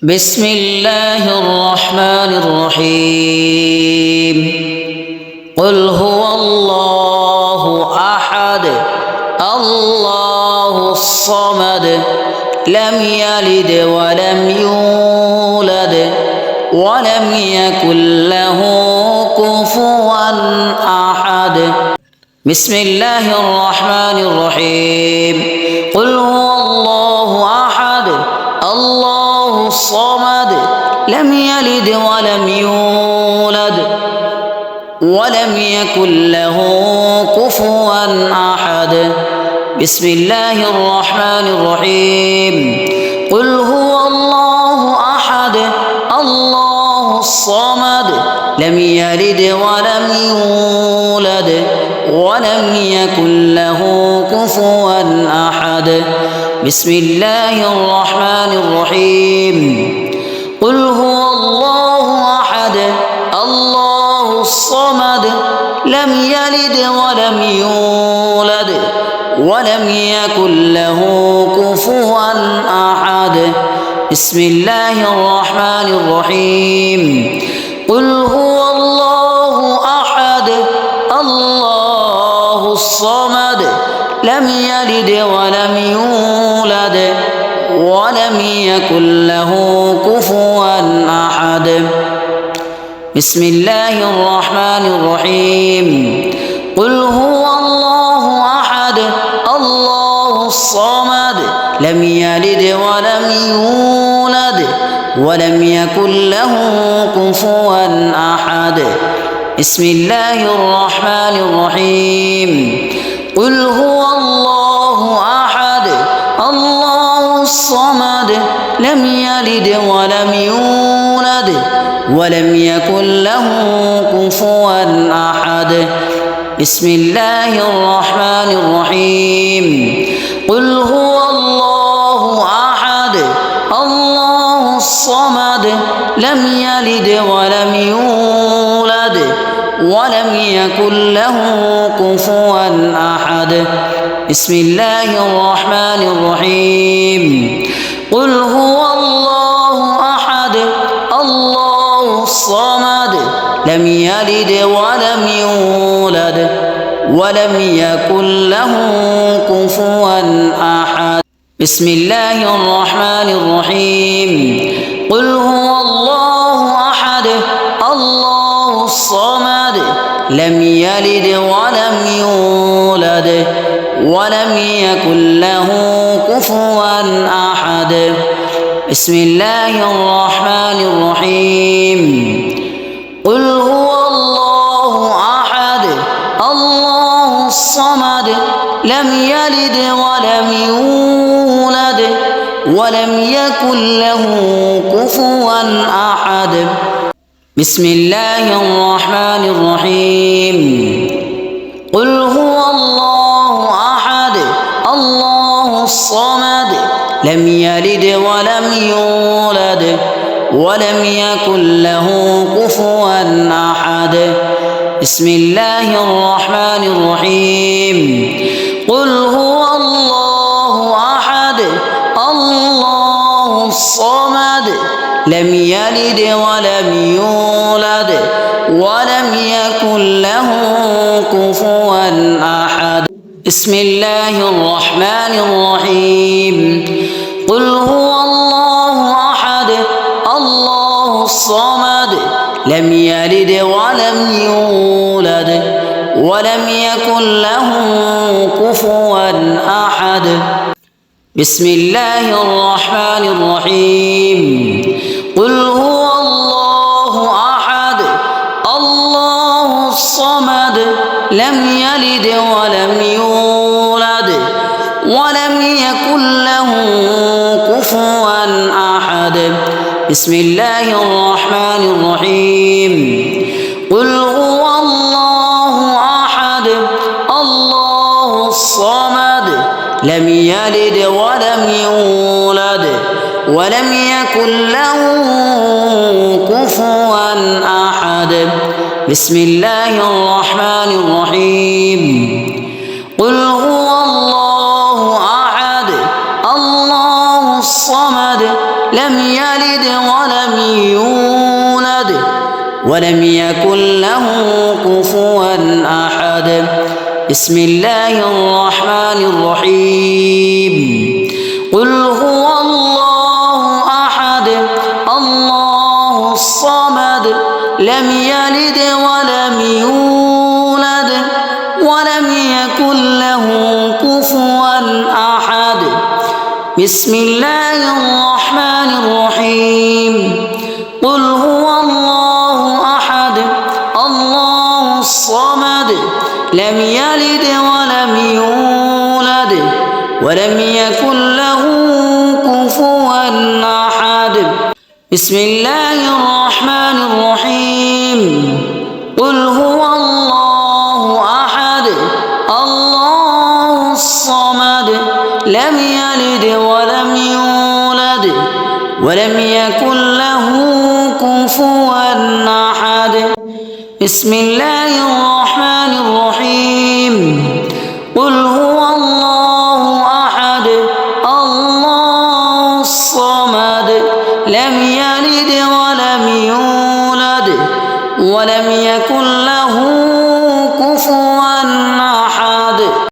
بسم الله الرحمن الرحيم قل هو الله أحد الله الصمد لم يلد ولم يولد ولم يكن له كفوا أحد بسم الله الرحمن الرحيم قل هو الله أحد الله الصمد لم يلد ولم يولد ولم يكن له كفوا أحد بسم الله الرحمن الرحيم قل هو الله أحد الله الصمد لم يلد ولم يولد ولم يكن له كفوا أحد بسم الله الرحمن الرحيم قل هو الله أحد الله الصمد لم يلد ولم يولد ولم يكن له كفوا أحد بسم الله الرحمن الرحيم قل هو الله أحد الله الصمد لم يلد ولم يولد ولم يكن له كفوا أحد بسم الله الرحمن الرحيم قل هو الله أحد الله الصمد لم يلد ولم يولد ولم يكن له كفوا أحد بسم الله الرحمن الرحيم قل هو الله أحد الله الصمد لم يلد ولم يولد ولم يكن له كفوا أحد بسم الله الرحمن الرحيم قل هو الله أحد الله الصمد لم يلد ولم يولد ولم يكن له كفوا أحد بسم الله الرحمن الرحيم قل هو الله أحد الله الصمد لم يلد ولم يولد ولم يكن له كفوا أحد بسم الله الرحمن الرحيم قل هو الله أحد الله الصمد لم يلد ولم يولد ولم يكن له كفوا أحد بسم الله الرحمن الرحيم قل هو الله أحد الله الصمد لم يلد ولم يولد ولم يكن له كفوا أحد بسم الله الرحمن الرحيم قل هو الله أحد الله الصمد لم يلد ولم يولد ولم يكن له كفوا أحد بسم الله الرحمن الرحيم قل هو الله أحد الله الصمد لم يلد ولم يولد ولم يكن له كفوا أحد بسم الله الرحمن الرحيم قل هو الله أحد الله الصمد لم يلد ولم يولد ولم يكن له كفوا أحد بسم الله الرحمن الرحيم قل هو الله أحد الله الصمد لم يلد ولم يولد ولم يكن له كفوا أحد بسم الله الرحمن الرحيم قل هو الله أحد الله الصمد لم يلد ولم يولد ولم يكن له كفوا أحد بسم الله الرحمن الرحيم قل هو الله أحد الله الصمد لم يلد يلد ولم يولد ولم يكن له كفوا أحد بسم الله الرحمن الرحيم قل هو الله أحد الله الصمد لم يلد ولم يولد ولم يكن له كفوا أحد بسم الله الرحمن الرحيم قل هو الله أحد الله الصمد لم يلد ولم يولد ولم يكن له كفوا أحد بسم الله الرحمن الرحيم قل هو الله أحد الله الصمد لم يلد ولم يولد ولم يكن له كفوا أحد بسم الله الرحمن الرحيم قل هو الله أحد الله الصمد لم يلد ولم يولد ولم يكن له كفوا أحد